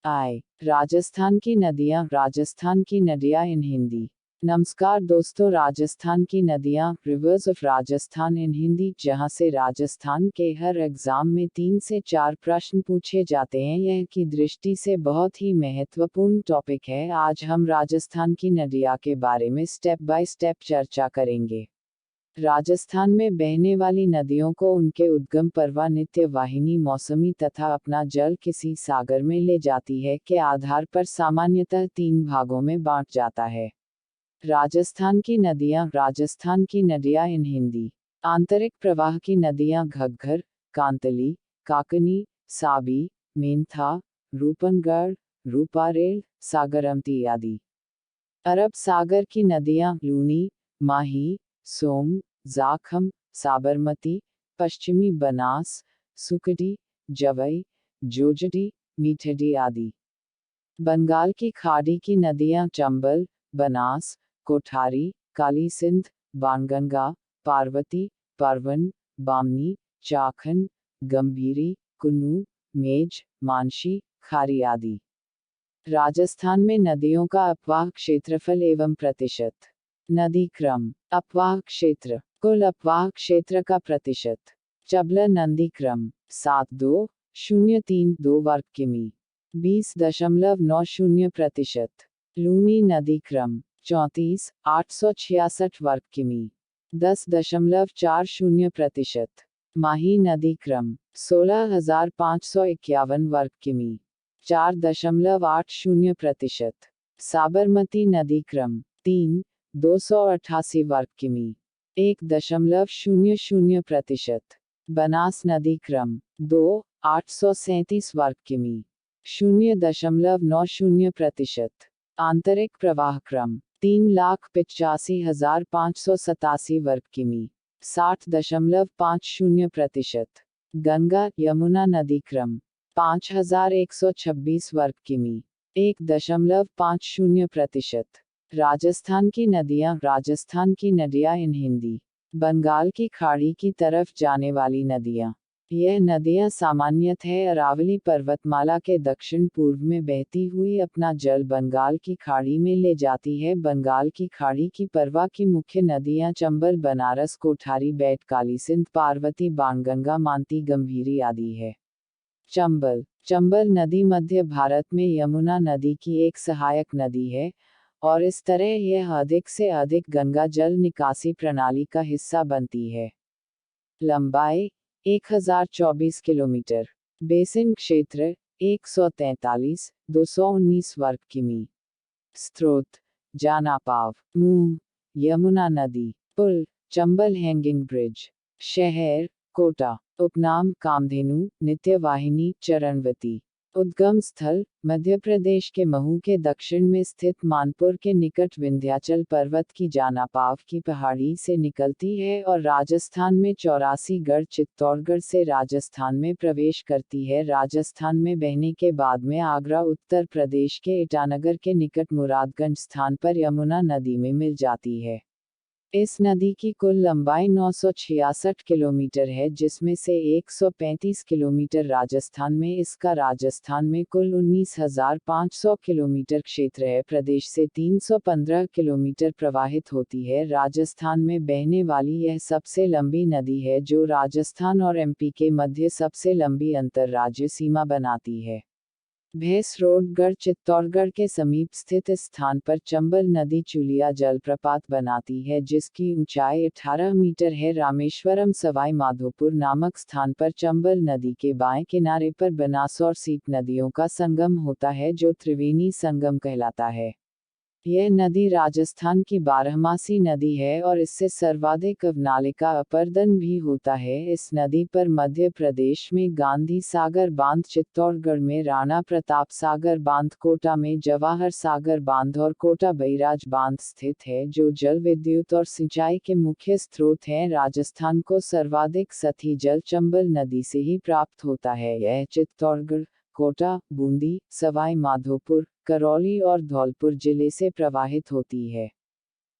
आई राजस्थान की नदियाँ, राजस्थान की नदियाँ इन हिंदी। नमस्कार दोस्तों, राजस्थान की नदियाँ, रिवर्स ऑफ राजस्थान इन हिंदी, जहाँ से राजस्थान के हर एग्जाम में 3 से 4 प्रश्न पूछे जाते हैं। यह की दृष्टि से बहुत ही महत्वपूर्ण टॉपिक है। आज हम राजस्थान की नदियाँ के बारे में स्टेप बाय स्टेप चर्चा करेंगे। राजस्थान में बहने वाली नदियों को उनके उद्गम, प्रवाह, नित्य वाहिनी, मौसमी तथा अपना जल किसी सागर में ले जाती है के आधार पर सामान्यतः 3 भागों में बांट जाता है। राजस्थान की नदियाँ, राजस्थान की नदियाँ इन हिंदी। आंतरिक प्रवाह की नदियाँ घग्गर, कांतली, काकनी, साबी, मेंथा, रूपनगढ़, रूपारेल, सागरमती आदि। अरब सागर की नदियाँ लूनी, माही, सोम, जाखम, साबरमती, पश्चिमी बनास, सुकडी, जवई, जोजडी, मीठडी आदि। बंगाल की खाड़ी की नदियाँ चंबल, बनास, कोठारी, काली सिंध, बाणगंगा, पार्वती, परवन, बामनी, चाखन, गंभीरी, कुन्नू, मेज, मानसी, खारी आदि। राजस्थान में नदियों का अपवाह क्षेत्रफल एवं प्रतिशत। नदी क्रम। अपवाह क्षेत्र, कुल अपवाह क्षेत्र का प्रतिशत। चबला नदी क्रम 72,032 वर्ग किमी 20.90%। लूनी नदी क्रम 34,866 वर्ग किमी 10.40%। माही नदी क्रम 16,551 वर्ग किमी 4.80%। साबरमती नदी क्रम 3,288 वर्ग किमी 1.00%। बनास नदी क्रम 2,837 वर्ग किमी 0.90%। आंतरिक प्रवाह क्रम 3,85,587 वर्ग किमी 60.50%। गंगा यमुना नदी क्रम 5,126 वर्ग किमी 1.50%। राजस्थान की नदियाँ, राजस्थान की नदियाँ इन हिंदी। बंगाल की खाड़ी की तरफ जाने वाली नदियाँ। यह नदियाँ सामान्यतः अरावली पर्वतमाला के दक्षिण पूर्व में बहती हुई अपना जल बंगाल की खाड़ी में ले जाती है। बंगाल की खाड़ी की परवा की मुख्य नदियाँ चंबल, बनारस, कोठारी, बैट, काली सिंध, पार्वती, बाणगंगा, मानती, गंभीरी आदि है। चंबल। चंबल नदी मध्य भारत में यमुना नदी की एक सहायक नदी है और इस तरह यह अधिक से अधिक गंगा जल निकासी प्रणाली का हिस्सा बनती है। लंबाई 1024 किलोमीटर। बेसिन क्षेत्र 143,219 वर्ग किमी। स्रोत जानापाव। मुंह यमुना नदी। पुल चंबल हैंगिंग ब्रिज। शहर कोटा। उपनाम कामधेनु, नित्यवाहिनी, चरणवती। उद्गम स्थल मध्य प्रदेश के महू के दक्षिण में स्थित मानपुर के निकट विंध्याचल पर्वत की जानापाव की पहाड़ी से निकलती है और राजस्थान में 84 चित्तौड़गढ़ से राजस्थान में प्रवेश करती है। राजस्थान में बहने के बाद में आगरा उत्तर प्रदेश के ईटानगर के निकट मुरादगंज स्थान पर यमुना नदी में मिल जाती है। इस नदी की कुल लंबाई 966 किलोमीटर है, जिसमें से 135 किलोमीटर राजस्थान में। इसका राजस्थान में कुल 19,500 किलोमीटर क्षेत्र है। प्रदेश से 315 किलोमीटर प्रवाहित होती है। राजस्थान में बहने वाली यह सबसे लंबी नदी है, जो राजस्थान और एमपी के मध्य सबसे लंबी अंतर्राज्य सीमा बनाती है। भैंसरोडगढ़ चित्तौड़गढ़ के समीप स्थित इस स्थान पर चंबल नदी चुलिया जलप्रपात बनाती है, जिसकी ऊंचाई 18 मीटर है। रामेश्वरम सवाई माधोपुर नामक स्थान पर चंबल नदी के बाएं किनारे पर बनास और सीप नदियों का संगम होता है, जो त्रिवेणी संगम कहलाता है। यह नदी राजस्थान की बारहमासी नदी है और इससे सर्वाधिक अवनालिका अपर्दन भी होता है। इस नदी पर मध्य प्रदेश में गांधी सागर बांध, चित्तौड़गढ़ में राणा प्रताप सागर बांध, कोटा में जवाहर सागर बांध और कोटा बैराज बांध स्थित है, जो जल विद्युत और सिंचाई के मुख्य स्रोत हैं। राजस्थान को सर्वाधिक सतही जल चंबल नदी से ही प्राप्त होता है। यह चित्तौड़गढ़, कोटा, बूंदी, सवाई माधोपुर, करौली और धौलपुर जिले से प्रवाहित होती है।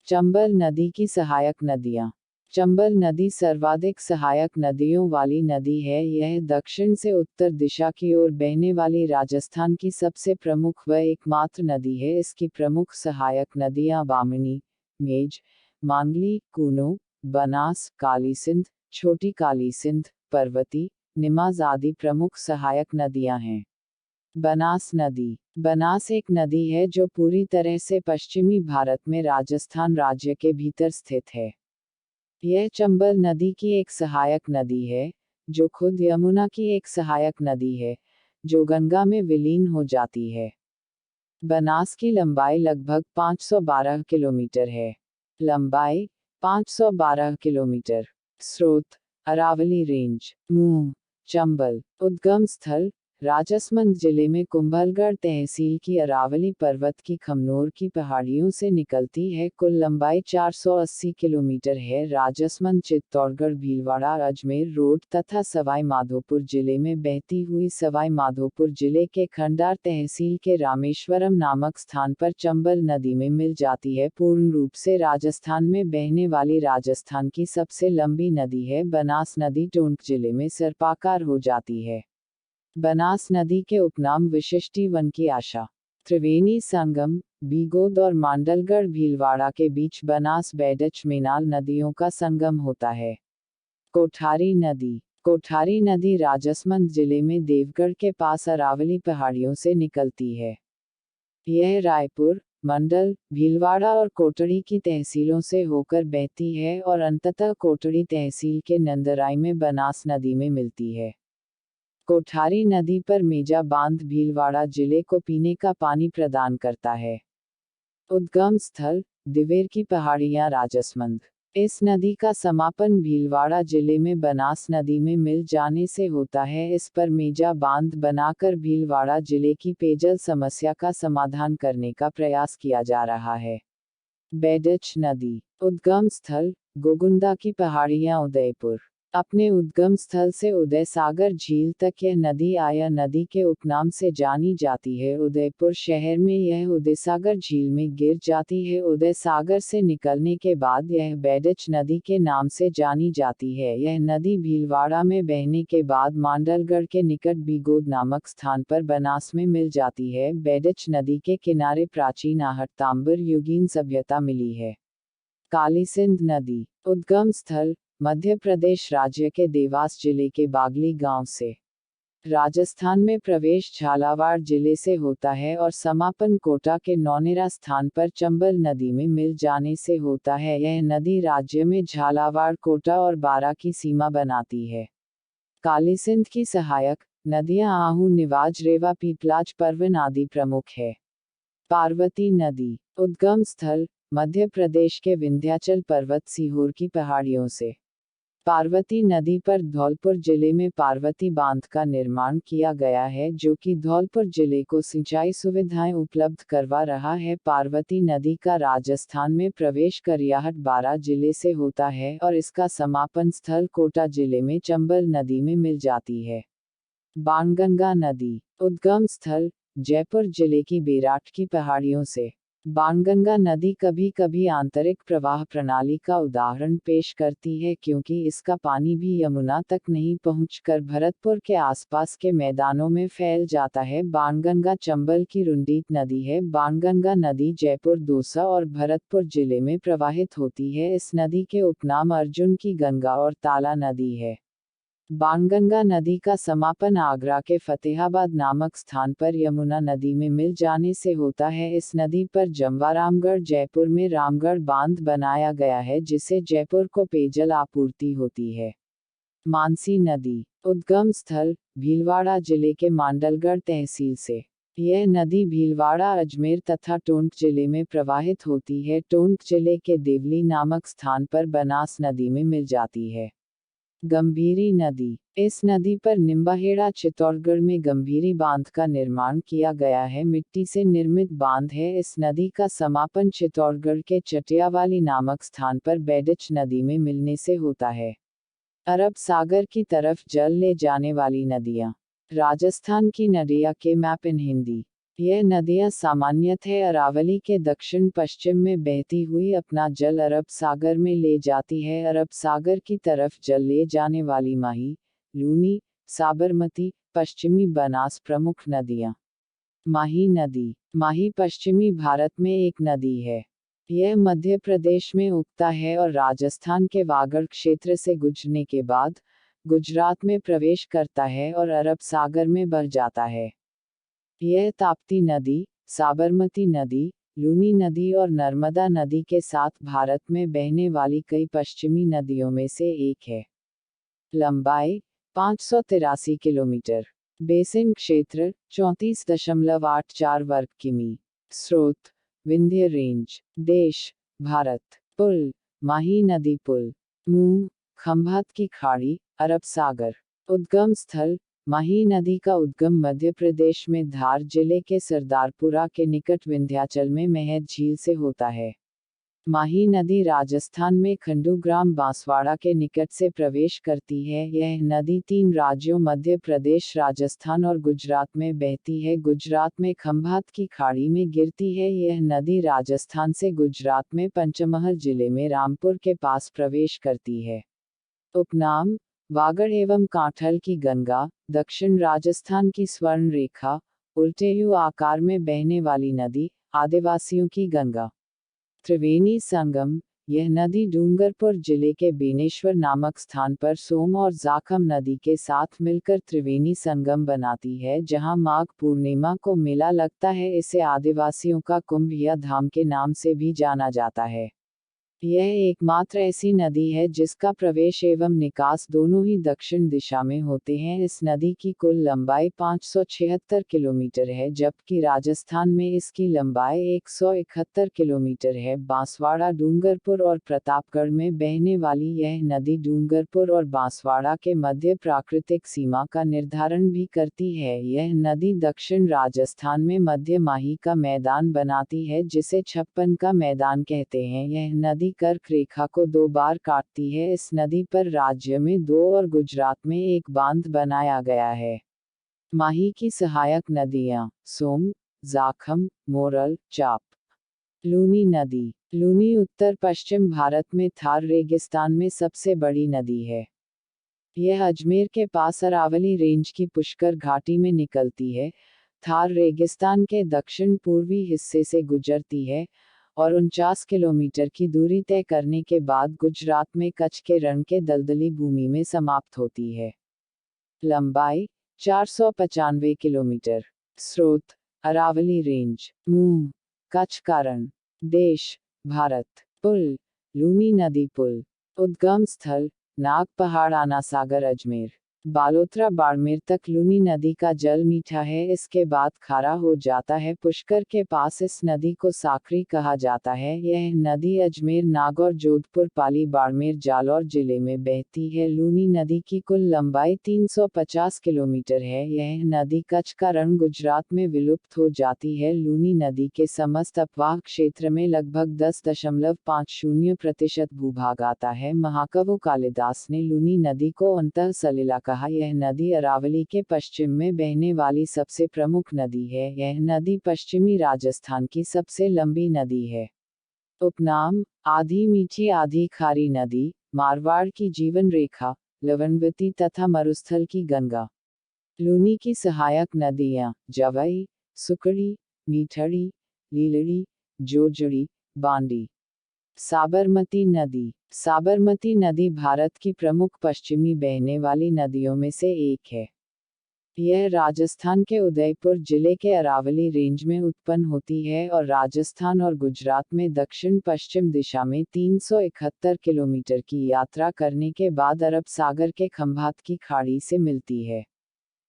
चंबल नदी की सहायक नदियाँ। चंबल नदी सर्वाधिक सहायक नदियों वाली नदी है। यह दक्षिण से उत्तर दिशा की ओर बहने वाली राजस्थान की सबसे प्रमुख व एकमात्र नदी है। इसकी प्रमुख सहायक नदियां बामनी, मेज, मांगली, कूनो, बनास, कालीसिंध, छोटी कालीसिंध, पर्वती, निमाज आदि प्रमुख सहायक नदियां हैं। बनास नदी। बनास एक नदी है जो पूरी तरह से पश्चिमी भारत में राजस्थान राज्य के भीतर स्थित है। यह चंबल नदी की एक सहायक नदी है, जो खुद यमुना की एक सहायक नदी है, जो गंगा में विलीन हो जाती है। बनास की लंबाई लगभग 512 किलोमीटर है। लंबाई 512 किलोमीटर। स्रोत अरावली रेंज। मुंह चंबल। उद्गम स्थल राजसमंद जिले में कुंभलगढ़ तहसील की अरावली पर्वत की खमनोर की पहाड़ियों से निकलती है। कुल लंबाई 480 किलोमीटर है। राजसमंद चित्तौड़गढ़ भीलवाड़ा अजमेर रोड तथा सवाई माधोपुर जिले में बहती हुई सवाई माधोपुर जिले के खंडार तहसील के रामेश्वरम नामक स्थान पर चंबल नदी में मिल जाती है। पूर्ण रूप से राजस्थान में बहने वाली राजस्थान की सबसे लंबी नदी है। बनास नदी टोंक जिले में सर्पाकार हो जाती है। बनास नदी के उपनाम विशिष्टि वन की आशा। त्रिवेणी संगम बीगोद और मांडलगढ़ भीलवाड़ा के बीच बनास बेडच मेनाल नदियों का संगम होता है। कोठारी नदी। कोठारी नदी राजसमंद जिले में देवगढ़ के पास अरावली पहाड़ियों से निकलती है। यह रायपुर, मंडल, भीलवाड़ा और कोटड़ी की तहसीलों से होकर बहती है और अंततः कोटड़ी तहसील के नंदराई में बनास नदी में मिलती है। कोठारी नदी पर मेजा बांध भीलवाड़ा जिले को पीने का पानी प्रदान करता है। उद्गम स्थल दिवेर की पहाड़ियां राजसमंद। इस नदी का समापन भीलवाड़ा जिले में बनास नदी में मिल जाने से होता है। इस पर मेजा बांध बनाकर भीलवाड़ा जिले की पेयजल समस्या का समाधान करने का प्रयास किया जा रहा है। बेडच नदी। उद्गम स्थल गोगुंदा की पहाड़ियां उदयपुर। अपने उद्गम स्थल से उदय सागर झील तक यह नदी आया नदी के उपनाम से जानी जाती है। उदयपुर शहर में यह उदयसागर झील में गिर जाती है। उदय सागर से निकलने के बाद यह बेडच नदी के नाम से जानी जाती है। यह नदी भीलवाड़ा में बहने के बाद मांडलगढ़ के निकट बीगोद नामक स्थान पर बनास में मिल जाती है। बेडच नदी के किनारे प्राचीन आहट तांबर युगीन सभ्यता मिली है। कालीसिंध नदी। उद्गम स्थल मध्य प्रदेश राज्य के देवास जिले के बागली गांव से। राजस्थान में प्रवेश झालावाड़ जिले से होता है और समापन कोटा के नौनेरा स्थान पर चंबल नदी में मिल जाने से होता है। यह नदी राज्य में झालावाड़, कोटा और बारा की सीमा बनाती है। कालीसिंध की सहायक नदियां आहू, निवाज, रेवा, पीपलाज, परवन आदि प्रमुख है। पार्वती नदी। उद्गम स्थल मध्य प्रदेश के विंध्याचल पर्वत सीहोर की पहाड़ियों से। पार्वती नदी पर धौलपुर जिले में पार्वती बांध का निर्माण किया गया है, जो कि धौलपुर जिले को सिंचाई सुविधाएं उपलब्ध करवा रहा है। पार्वती नदी का राजस्थान में प्रवेश करियाहट बारा जिले से होता है और इसका समापन स्थल कोटा जिले में चंबल नदी में मिल जाती है। बाणगंगा नदी। उद्गम स्थल जयपुर जिले की बेराट की पहाड़ियों से। बाणगंगा नदी कभी कभी आंतरिक प्रवाह प्रणाली का उदाहरण पेश करती है, क्योंकि इसका पानी भी यमुना तक नहीं पहुंचकर भरतपुर के आसपास के मैदानों में फैल जाता है। बाणगंगा चंबल की रुंडीत नदी है। बाणगंगा नदी जयपुर, दौसा और भरतपुर जिले में प्रवाहित होती है। इस नदी के उपनाम अर्जुन की गंगा और ताला नदी है। बाणगंगा नदी का समापन आगरा के फतेहाबाद नामक स्थान पर यमुना नदी में मिल जाने से होता है। इस नदी पर जमवारामगढ़ जयपुर में रामगढ़ बांध बनाया गया है, जिससे जयपुर को पेयजल आपूर्ति होती है। मानसी नदी। उद्गम स्थल भीलवाड़ा जिले के मांडलगढ़ तहसील से। यह नदी भीलवाड़ा, अजमेर तथा टोंक जिले में प्रवाहित होती है। टोंक जिले के देवली नामक स्थान पर बनास नदी में मिल जाती है। गंभीरी नदी। इस नदी पर निम्बाहेड़ा चित्तौड़गढ़ में गंभीरी बांध का निर्माण किया गया है। मिट्टी से निर्मित बांध है। इस नदी का समापन चित्तौड़गढ़ के चटियावाली नामक स्थान पर बेडच नदी में मिलने से होता है। अरब सागर की तरफ जल ले जाने वाली नदियां। राजस्थान की नदियां के मैप इन हिंदी। यह नदियां सामान्यतः अरावली के दक्षिण पश्चिम में बहती हुई अपना जल अरब सागर में ले जाती है। अरब सागर की तरफ जल ले जाने वाली माही, लूनी, साबरमती, पश्चिमी बनास प्रमुख नदियां। माही नदी। माही पश्चिमी भारत में एक नदी है। यह मध्य प्रदेश में उगता है और राजस्थान के वागड़ क्षेत्र से गुजरने के बाद गुजरात में प्रवेश करता है और अरब सागर में बह जाता है। यह ताप्ती नदी, साबरमती नदी, लूनी नदी और नर्मदा नदी के साथ भारत में बहने वाली कई पश्चिमी नदियों में से एक है। लंबाई 583 किलोमीटर। बेसिन क्षेत्र 34.84 वर्ग किमी। स्रोत विंध्य रेंज। देश भारत। पुल माही नदी पुल। मुंह खंभात की खाड़ी, अरब सागर। उद्गम स्थल माही नदी का उद्गम मध्य प्रदेश में धार जिले के सरदारपुरा के निकट विंध्याचल में महद झील से होता है। माही नदी राजस्थान में खंडूग्राम बांसवाड़ा के निकट से प्रवेश करती है। यह नदी 3 राज्यों मध्य प्रदेश, राजस्थान और गुजरात में बहती है। गुजरात में खंभात की खाड़ी में गिरती है। यह नदी राजस्थान से गुजरात में पंचमहल जिले में रामपुर के पास प्रवेश करती है। उपनाम वागड़ एवं कांठल की गंगा, दक्षिण राजस्थान की स्वर्ण रेखा, उल्टे यू आकार में बहने वाली नदी, आदिवासियों की गंगा। त्रिवेणी संगम यह नदी डूंगरपुर जिले के बेनेश्वर नामक स्थान पर सोम और जाखम नदी के साथ मिलकर त्रिवेणी संगम बनाती है, जहां माघ पूर्णिमा को मेला लगता है। इसे आदिवासियों का कुंभ या धाम के नाम से भी जाना जाता है। यह एकमात्र ऐसी नदी है जिसका प्रवेश एवं निकास दोनों ही दक्षिण दिशा में होते हैं। इस नदी की कुल लंबाई 576 किलोमीटर है, जबकि राजस्थान में इसकी लंबाई 171 किलोमीटर है। बांसवाड़ा, डूंगरपुर और प्रतापगढ़ में बहने वाली यह नदी डूंगरपुर और बांसवाड़ा के मध्य प्राकृतिक सीमा का निर्धारण भी करती है। यह नदी दक्षिण राजस्थान में मध्य माही का मैदान बनाती है, जिसे छप्पन का मैदान कहते हैं। यह नदी कर्क रेखा को 2 बार काटती है। इस नदी पर राज्य में 2 और गुजरात में 1 बांध बनाया गया है। माही की सहायक नदियां सोम, जाखम, मोरल, चाप। लूनी नदी। लूनी उत्तर पश्चिम भारत में थार रेगिस्तान में सबसे बड़ी नदी है। यह अजमेर के पास अरावली रेंज की पुष्कर घाटी में निकलती है, थार रेगिस्तान के दक्षिण पूर्वी हिस्से से गुजरती है और 49 किलोमीटर की दूरी तय करने के बाद गुजरात में कच्छ के रण के दलदली भूमि में समाप्त होती है। लंबाई 495 किलोमीटर। स्रोत अरावली रेंज। मुंह कच्छ का रण। देश भारत। पुल लूनी नदी पुल। उद्गम स्थल नाग पहाड़, आना सागर, अजमेर। बालोतरा बाड़मेर तक लूनी नदी का जल मीठा है, इसके बाद खारा हो जाता है। पुष्कर के पास इस नदी को साकरी कहा जाता है। यह नदी अजमेर, नागौर, जोधपुर, पाली, बाड़मेर, जालौर जिले में बहती है। लूनी नदी की कुल लंबाई 350 किलोमीटर है। यह नदी कच्छ का रण गुजरात में विलुप्त हो जाती है। लूनी नदी के समस्त अपवाह क्षेत्र में लगभग 10.50% भूभाग आता है। महाकवि कालिदास ने लूनी नदी को अंतः सलिला कहा। यह नदी अरावली के पश्चिम में बहने वाली सबसे प्रमुख नदी है। यह नदी पश्चिमी राजस्थान की सबसे लंबी नदी है। उपनाम आधी मीठी आधी खारी नदी, मारवाड़ की जीवन रेखा, लवणवती तथा मरुस्थल की गंगा। लूनी की सहायक नदियां जवई, सुकड़ी, मीठड़ी, लीलड़ी, जोजड़ी, बांडी। साबरमती नदी। साबरमती नदी भारत की प्रमुख पश्चिमी बहने वाली नदियों में से एक है। यह राजस्थान के उदयपुर जिले के अरावली रेंज में उत्पन्न होती है और राजस्थान और गुजरात में दक्षिण पश्चिम दिशा में 371 किलोमीटर की यात्रा करने के बाद अरब सागर के खंभात की खाड़ी से मिलती है।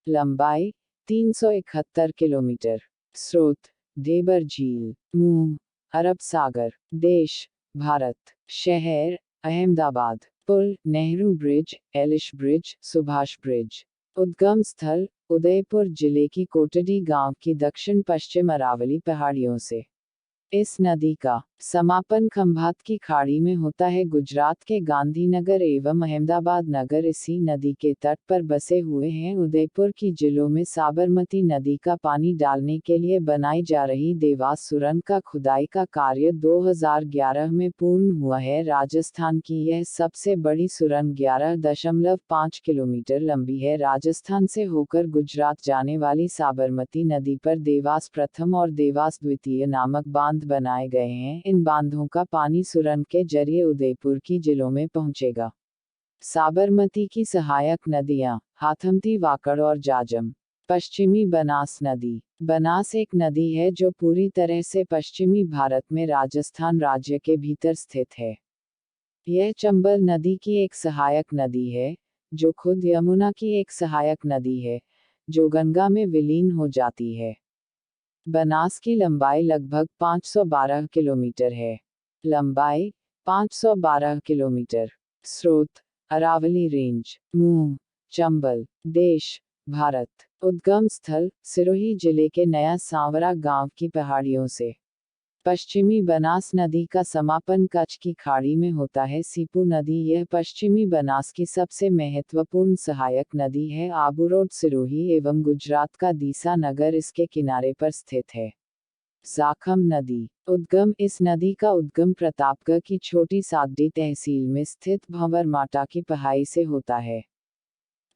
लंबाई 371 किलोमीटर। स्रोत देबर झील। मुंह अरब सागर। देश भारत। शहर अहमदाबाद। पुल Nehru bridge, Ellis bridge, Subhash bridge. उद्गम स्थल उदयपुर जिले की कोटडी गांव की दक्षिण पश्चिम अरावली पहाड़ियों से। इस नदी का समापन खंभात की खाड़ी में होता है। गुजरात के गांधीनगर एवं अहमदाबाद नगर इसी नदी के तट पर बसे हुए हैं। उदयपुर की जिलों में साबरमती नदी का पानी डालने के लिए बनाई जा रही देवास सुरंग का खुदाई का कार्य 2011 में पूर्ण हुआ है। राजस्थान की यह सबसे बड़ी सुरंग 11.5 किलोमीटर लंबी है। राजस्थान से होकर गुजरात जाने वाली साबरमती नदी पर देवास प्रथम और देवास द्वितीय नामक बांध बनाए गए हैं। इन बांधों का पानी सुरंग के जरिए उदयपुर की जिलों में पहुंचेगा। साबरमती की सहायक नदियां हाथमती, वाकड़ और जाजम। पश्चिमी बनास नदी। बनास एक नदी है जो पूरी तरह से पश्चिमी भारत में राजस्थान राज्य के भीतर स्थित है। यह चंबल नदी की एक सहायक नदी है, जो खुद यमुना की एक सहायक नदी है, जो गंगा में विलीन हो जाती है। बनास की लंबाई लगभग 512 किलोमीटर है। लंबाई 512 किलोमीटर। स्रोत अरावली रेंज। मुंह चंबल। देश भारत। उद्गम स्थल सिरोही जिले के नया सांवरा गांव की पहाड़ियों से। पश्चिमी बनास नदी का समापन कच्छ की खाड़ी में होता है। सीपू नदी यह पश्चिमी बनास की सबसे महत्वपूर्ण सहायक नदी है। आबू रोड सिरोही एवं गुजरात का दीसा नगर इसके किनारे पर स्थित है। जाखम नदी। उद्गम इस नदी का उद्गम प्रतापगढ़ की छोटी सागडी तहसील में स्थित भंवरमाटा की पहाड़ी से होता है।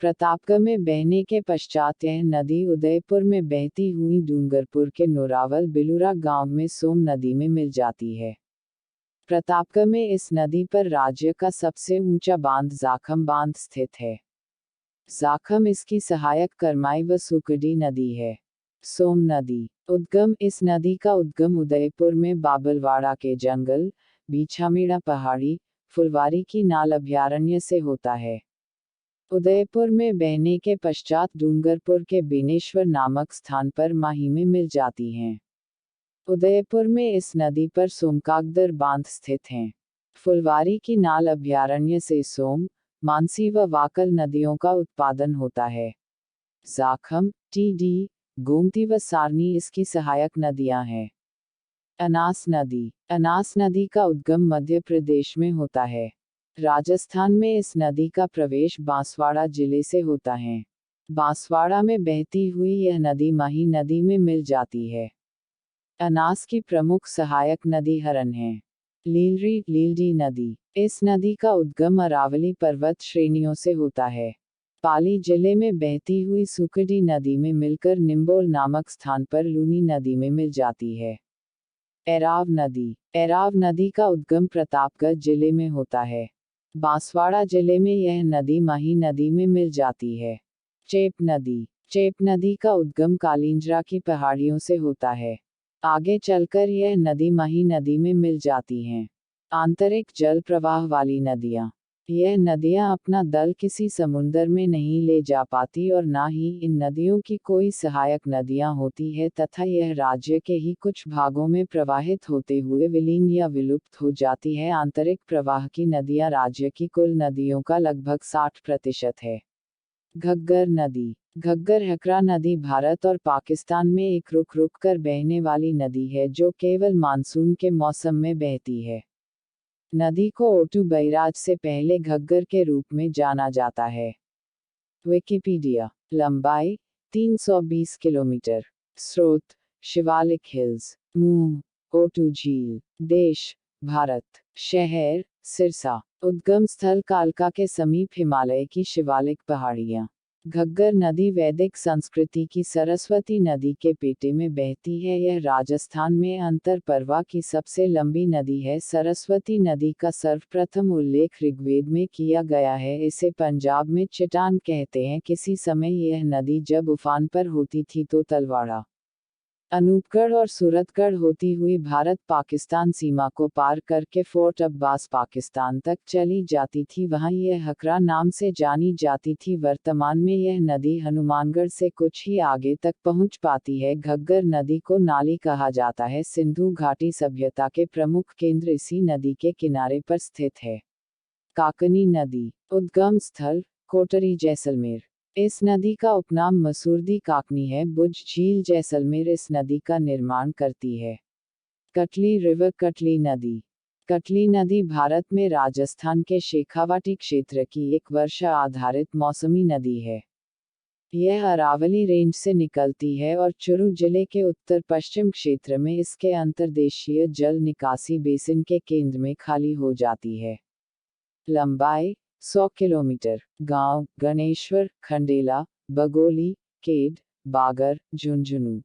प्रतापगढ़ में बहने के पश्चात यह नदी उदयपुर में बहती हुई डूंगरपुर के नोरावल बिलूरा गांव में सोम नदी में मिल जाती है। प्रतापगढ़ में इस नदी पर राज्य का सबसे ऊंचा बांध जाखम बांध स्थित है। जाखम इसकी सहायक करमाई व सुकडी नदी है। सोम नदी। उद्गम इस नदी का उद्गम उदयपुर में बाबलवाड़ा के जंगल, बीछामेड़ा पहाड़ी, फुलवारी की नाल अभयारण्य से होता है। उदयपुर में बहने के पश्चात डूंगरपुर के बेनेश्वर नामक स्थान पर माही में मिल जाती हैं। उदयपुर में इस नदी पर सोमकागदर बांध स्थित हैं। फुलवारी की नाल अभयारण्य से सोम, मानसी व वाकल नदियों का उत्पादन होता है। जाखम, टीडी, गोमती व सारनी इसकी सहायक नदियां हैं। अनास नदी। अनास नदी का उद्गम मध्य प्रदेश में होता है। राजस्थान में इस नदी का प्रवेश बांसवाड़ा जिले से होता है। बांसवाड़ा में बहती हुई यह नदी माही नदी में मिल जाती है। अनास की प्रमुख सहायक नदी हरन है। लीलडी नदी। इस नदी का उद्गम अरावली पर्वत श्रेणियों से होता है। पाली जिले में बहती हुई सुकडी नदी में मिलकर निम्बोल नामक स्थान पर लूनी नदी में मिल जाती है। एराव नदी। एराव नदी का उद्गम प्रतापगढ़ जिले में होता है। बांसवाड़ा जिले में यह नदी माही नदी में मिल जाती है। चेप नदी। चेप नदी का उद्गम कालिंजरा की पहाड़ियों से होता है। आगे चलकर यह नदी माही नदी में मिल जाती हैं। आंतरिक जल प्रवाह वाली नदियां। यह नदियां अपना दल किसी समुंदर में नहीं ले जा पाती और ना ही इन नदियों की कोई सहायक नदियां होती है तथा यह राज्य के ही कुछ भागों में प्रवाहित होते हुए विलीन या विलुप्त हो जाती है। आंतरिक प्रवाह की नदियां राज्य की कुल नदियों का लगभग 60% है। घग्गर नदी। घग्गर हकरा नदी भारत और पाकिस्तान में एक रुक रुक कर बहने वाली नदी है जो केवल मानसून के मौसम में बहती है। नदी को ओटू बैराज से पहले घग्गर के रूप में जाना जाता है। विकिपीडिया। लंबाई 320 किलोमीटर। स्रोत शिवालिक हिल्स। मुंह ओटू झील। देश भारत। शहर सिरसा। उद्गम स्थल कालका के समीप हिमालय की शिवालिक पहाड़ियां। घग्गर नदी वैदिक संस्कृति की सरस्वती नदी के पेटे में बहती है। यह राजस्थान में अंतरपर्वा की सबसे लंबी नदी है। सरस्वती नदी का सर्वप्रथम उल्लेख ऋग्वेद में किया गया है। इसे पंजाब में चट्टान कहते हैं। किसी समय यह नदी जब उफान पर होती थी तो तलवाड़ा, अनूपगढ़ और सूरतगढ़ होती हुई भारत पाकिस्तान सीमा को पार करके फोर्ट अब्बास पाकिस्तान तक चली जाती थी। वहां यह हकरा नाम से जानी जाती थी। वर्तमान में यह नदी हनुमानगढ़ से कुछ ही आगे तक पहुंच पाती है। घग्गर नदी को नाली कहा जाता है। सिंधु घाटी सभ्यता के प्रमुख केंद्र इसी नदी के किनारे पर स्थित है। काकनी नदी। उद्गम स्थल कोटरी जैसलमेर। इस नदी का उपनाम मसूरदी काकनी है। बुज झील जैसलमेर इस नदी का निर्माण करती है। कटली रिवर कटली नदी। कटली नदी भारत में राजस्थान के शेखावाटी क्षेत्र की एक वर्षा आधारित मौसमी नदी है। यह अरावली रेंज से निकलती है और चुरू जिले के उत्तर पश्चिम क्षेत्र में इसके अंतर्देशीय जल निकासी बेसिन के केंद्र में खाली हो जाती है। लंबाई 100 किलोमीटर। गांव गणेश्वर, खंडेला, बगोली, केड, बागर, झुंझुनू।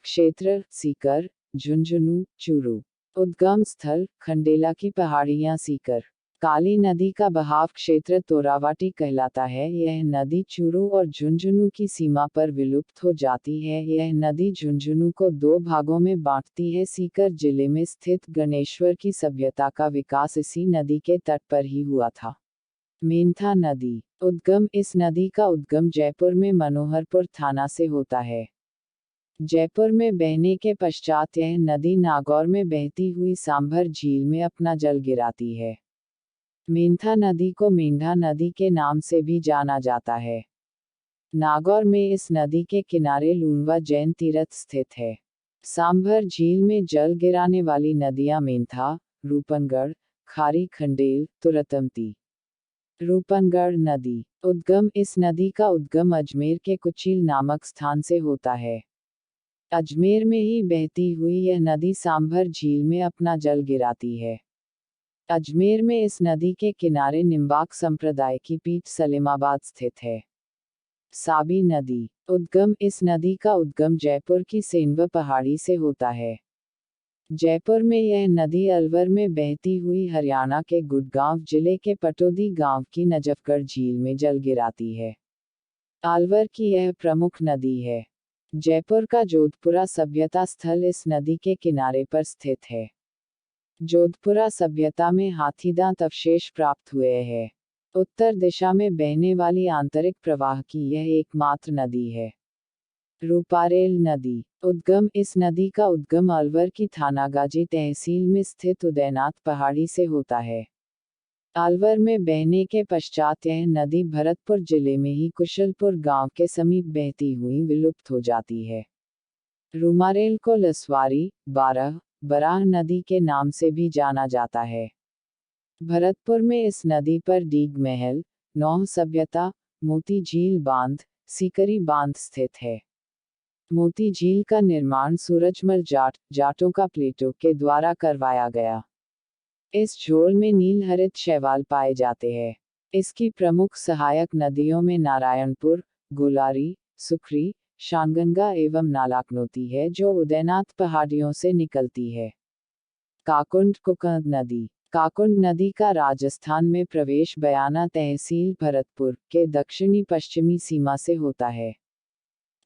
क्षेत्र सीकर, झुंझुनू, चूरू। उद्गम स्थल खंडेला की पहाड़ियां सीकर। काली नदी का बहाव क्षेत्र तोरावाटी कहलाता है। यह नदी चूरू और झुंझुनू की सीमा पर विलुप्त हो जाती है। यह नदी झुंझुनू को दो भागों में बांटती है। सीकर जिले में स्थित गणेश्वर की सभ्यता का विकास इसी नदी के तट पर ही हुआ था। मेंथा नदी उद्गम। इस नदी का उद्गम जयपुर में मनोहरपुर थाना से होता है। जयपुर में बहने के पश्चात यह नदी नागौर में बहती हुई सांभर झील में अपना जल गिराती है। मेंथा नदी को मेंढा नदी के नाम से भी जाना जाता है। नागौर में इस नदी के किनारे लूणवा जैन तीर्थ स्थित है। सांभर झील में जल गिराने वाली नदियां मेंथा, रूपनगढ़, खारी खंडेल, तुरतमती। रूपनगढ़ नदी उद्गम। इस नदी का उद्गम अजमेर के कुचिल नामक स्थान से होता है। अजमेर में ही बहती हुई यह नदी सांभर झील में अपना जल गिराती है। अजमेर में इस नदी के किनारे निम्बाक संप्रदाय की पीठ सलेमाबाद स्थित है। साबी नदी उद्गम। इस नदी का उद्गम जयपुर की सेंधव पहाड़ी से होता है। जयपुर में यह नदी अलवर में बहती हुई हरियाणा के गुड़गांव जिले के पटौदी गांव की नजफगढ़ झील में जल गिराती है। अलवर की यह प्रमुख नदी है। जयपुर का जोधपुरा सभ्यता स्थल इस नदी के किनारे पर स्थित है। जोधपुरा सभ्यता में हाथीदांत अवशेष प्राप्त हुए हैं। उत्तर दिशा में बहने वाली आंतरिक प्रवाह की यह एकमात्र नदी है। रूपारेल नदी उद्गम। इस नदी का उद्गम अलवर की थानागाजी तहसील में स्थित उदयनाथ पहाड़ी से होता है। अलवर में बहने के पश्चात यह नदी भरतपुर जिले में ही कुशलपुर गांव के समीप बहती हुई विलुप्त हो जाती है। रूमारेल को लसवारी, बराह नदी के नाम से भी जाना जाता है। भरतपुर में इस नदी पर डीग महल, नौह सभ्यता, मोती झील बांध, सीकरी बांध स्थित है। मोती झील का निर्माण सूरजमल जाटों का प्लेटो के द्वारा करवाया गया। इस झोल में नीलहरित शैवाल पाए जाते हैं। इसकी प्रमुख सहायक नदियों में नारायणपुर, गोलारी, सुखरी, शानगंगा एवं नालाकनोती है जो उदयनाथ पहाड़ियों से निकलती है। काकुंड कुकंद नदी। काकुंड नदी का राजस्थान में प्रवेश बयाना तहसील भरतपुर के दक्षिणी पश्चिमी सीमा से होता है।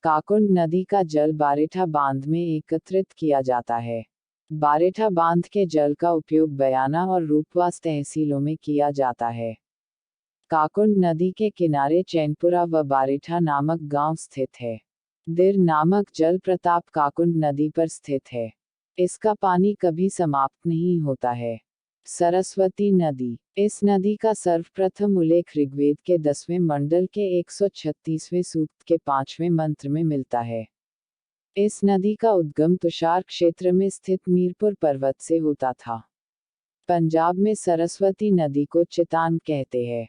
काकुंड नदी का जल बारेठा बांध में एकत्रित किया जाता है। बारेठा बांध के जल का उपयोग बयाना और रूपवास तहसीलों में किया जाता है। काकुंड नदी के किनारे चैनपुरा व बारेठा नामक गांव स्थित है। दिर नामक जल प्रताप काकुंड नदी पर स्थित है। इसका पानी कभी समाप्त नहीं होता है। सरस्वती नदी। इस नदी का सर्वप्रथम उल्लेख ऋग्वेद के 10वें मंडल के 136वें सूक्त के 5वें मंत्र में मिलता है। इस नदी का उद्गम तुषार क्षेत्र में स्थित मीरपुर पर्वत से होता था। पंजाब में सरस्वती नदी को चितान कहते हैं।